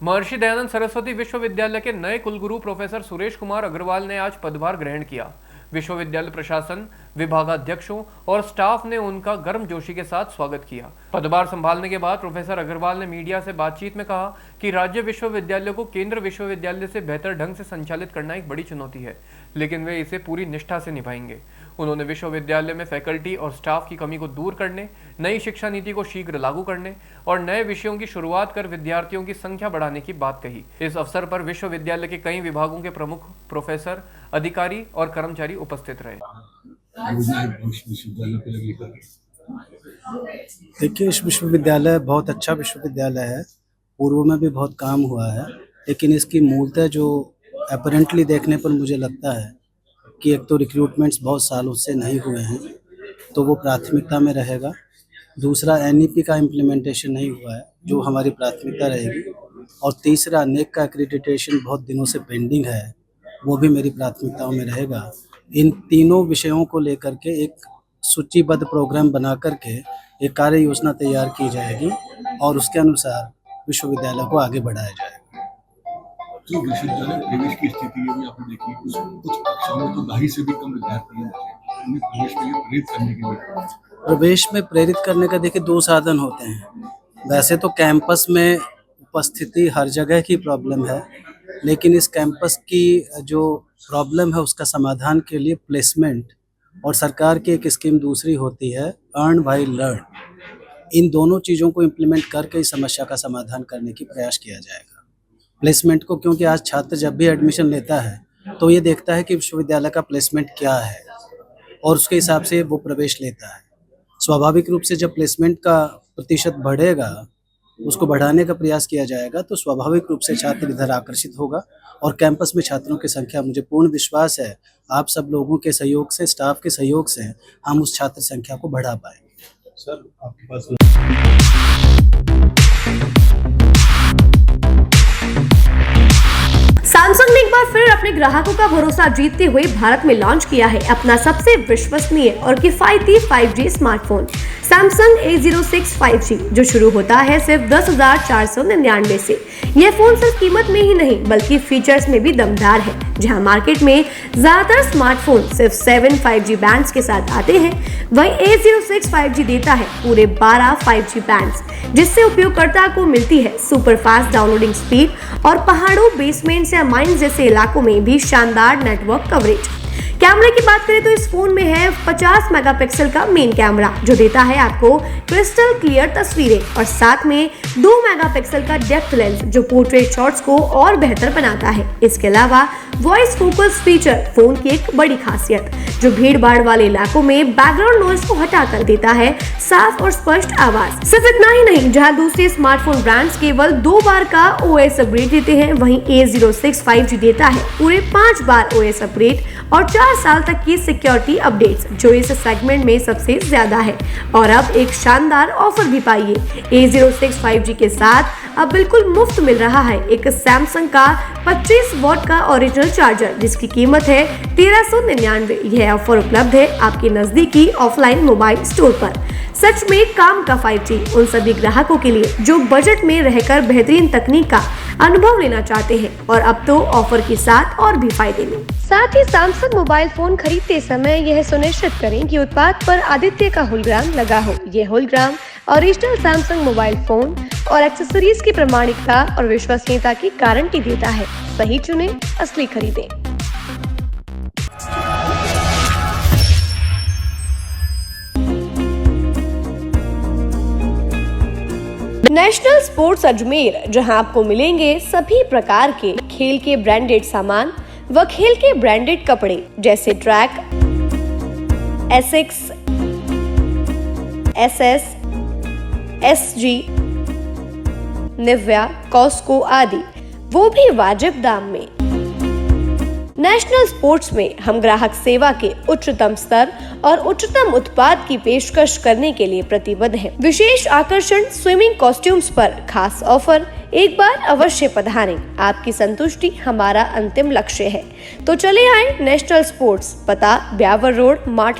महर्षि दयानंद सरस्वती विश्वविद्यालय के नए कुलगुरु प्रोफेसर सुरेश कुमार अग्रवाल ने आज पदभार ग्रहण किया। विश्वविद्यालय प्रशासन, विभागाध्यक्षों और स्टाफ ने उनका गर्मजोशी के साथ स्वागत किया। पदभार संभालने के बाद प्रोफेसर अग्रवाल ने मीडिया से बातचीत में कहा कि राज्य विश्वविद्यालय को केंद्र विश्वविद्यालय से बेहतर ढंग से संचालित करना एक बड़ी चुनौती है, लेकिन वे इसे पूरी निष्ठा से निभाएंगे। उन्होंने विश्वविद्यालय में फैकल्टी और स्टाफ की कमी को दूर करने, नई शिक्षा नीति को शीघ्र लागू करने और नए विषयों की शुरुआत कर विद्यार्थियों की संख्या बढ़ाने की बात कही। इस अवसर पर विश्वविद्यालय के कई विभागों के प्रमुख, प्रोफेसर, अधिकारी और कर्मचारी उपस्थित रहे। देखिए, इस विश्वविद्यालय बहुत अच्छा विश्वविद्यालय है। पूर्व में भी बहुत काम हुआ है, लेकिन इसकी मूलतः जो अपरेंटली देखने पर मुझे लगता है कि एक तो रिक्रूटमेंट्स बहुत सालों से नहीं हुए हैं, तो वो प्राथमिकता में रहेगा। दूसरा, एनईपी का इम्प्लीमेंटेशन नहीं हुआ है, जो हमारी प्राथमिकता रहेगी। और तीसरा, नेक का एक्रेडिटेशन बहुत दिनों से पेंडिंग है, वो भी मेरी प्राथमिकताओं में रहेगा। इन तीनों विषयों को लेकर के एक सूचीबद्ध प्रोग्राम बना करके एक कार्य योजना तैयार की जाएगी और उसके अनुसार विश्वविद्यालय को आगे बढ़ाया जाएगा। जो विश्वविद्यालय प्रवेश की स्थिति है, आपने देखी, कुछ कक्षाओं में तो 2.5 से भी कम विद्यार्थी हैं। उन्हें प्रवेश के लिए प्रेरित करने के लिए प्रवेश में प्रेरित करने का देखिए 2 साधन होते हैं। वैसे तो कैंपस में उपस्थिति हर जगह की प्रॉब्लम है, लेकिन इस कैंपस की जो प्रॉब्लम है उसका समाधान के लिए प्लेसमेंट और सरकार की एक स्कीम दूसरी होती है अर्न व्हाइल लर्न। इन दोनों चीज़ों को इम्प्लीमेंट करके इस समस्या का समाधान करने की प्रयास किया जाएगा। प्लेसमेंट को, क्योंकि आज छात्र जब भी एडमिशन लेता है तो ये देखता है कि विश्वविद्यालय का प्लेसमेंट क्या है और उसके हिसाब से वो प्रवेश लेता है। स्वाभाविक रूप से जब प्लेसमेंट का प्रतिशत बढ़ेगा, उसको बढ़ाने का प्रयास किया जाएगा, तो स्वाभाविक रूप से छात्र इधर आकर्षित होगा और कैंपस में छात्रों की संख्या, मुझे पूर्ण विश्वास है, आप सब लोगों के सहयोग से, स्टाफ के सहयोग से हम उस छात्र संख्या को बढ़ा पाएंगे। सर, आपके पास सैमसंग ने एक बार फिर अपने ग्राहकों का भरोसा जीतते हुए भारत में लॉन्च किया है अपना सबसे विश्वसनीय और किफायती 5G smartphone Samsung A06 5G, जो शुरू होता है सिर्फ 10,499 से। यह फोन सिर्फ कीमत में ही नहीं बल्कि फीचर्स में भी दमदार है। जहां मार्केट में ज्यादातर स्मार्टफोन सिर्फ 7 5G बैंड्स के साथ आते हैं, वहीं A06 5G देता है पूरे 12 5G बैंड्स, जिससे उपयोगकर्ता को मिलती है सुपर फास्ट डाउनलोडिंग स्पीड और पहाड़ों, बेसमेंट्स या माइंस जैसे इलाकों में भी शानदार नेटवर्क कवरेज। कैमरे की बात करें तो इस फोन में है 50 मेगापिक्सल का मेन कैमरा, जो देता है आपको क्रिस्टल क्लियर तस्वीरें, और साथ में 2 मेगापिक्सल का डेप्थ लेंस, जो पोर्ट्रेट शॉट्स को और बेहतर बनाता है। इसके अलावा वॉइस फोकस फीचर फोन की एक बड़ी खासियत, जो भीड़ भाड़ वाले इलाकों में बैकग्राउंड नॉइज को हटाकर देता है साफ और स्पष्ट आवाज। सिर्फ इतना ही नहीं, जहां दूसरे स्मार्टफोन ब्रांड्स केवल 2 बार का OS अपग्रेड देते हैं, वहीं A06 5G देता है पूरे 5 बार OS अपग्रेड और 4 साल तक की सिक्योरिटी अपडेट्स, जो इस सेगमेंट में सबसे ज्यादा है। और अब एक शानदार ऑफर भी पाइए। A06 5G के साथ अब बिल्कुल मुफ्त मिल रहा है एक सैमसंग का 25 वॉट का ओरिजिनल चार्जर, जिसकी कीमत है 1399। यह ऑफर उपलब्ध है आपके नजदीकी ऑफलाइन मोबाइल स्टोर पर। सच में काम का 5G उन सभी ग्राहकों के लिए जो बजट में रहकर बेहतरीन तकनीक का अनुभव लेना चाहते हैं, और अब तो ऑफर के साथ और भी फायदे में। साथ ही सैमसंग मोबाइल फोन खरीदते समय यह सुनिश्चित करें कि उत्पाद पर आदित्य का होलोग्राम लगा हो। यह hologram original Samsung mobile phone और एक्सेसरीज की प्रामाणिकता और विश्वसनीयता की गारंटी देता है। सही चुने, असली खरीदें। नेशनल स्पोर्ट्स अजमेर, जहां आपको मिलेंगे सभी प्रकार के खेल के ब्रांडेड सामान व खेल के ब्रांडेड कपड़े, जैसे track, Asics, SS, SG, Nivia, Cosco आदि, वो भी वाजिब दाम में। नेशनल स्पोर्ट्स में हम ग्राहक सेवा के उच्चतम स्तर और उच्चतम उत्पाद की पेशकश करने के लिए प्रतिबद्ध हैं। विशेष आकर्षण स्विमिंग कॉस्ट्यूम्स पर खास ऑफर। एक बार अवश्य पधारें, आपकी संतुष्टि हमारा अंतिम लक्ष्य है। तो चले आए नेशनल स्पोर्ट्स, पता ब्यावर रोड, मार्ट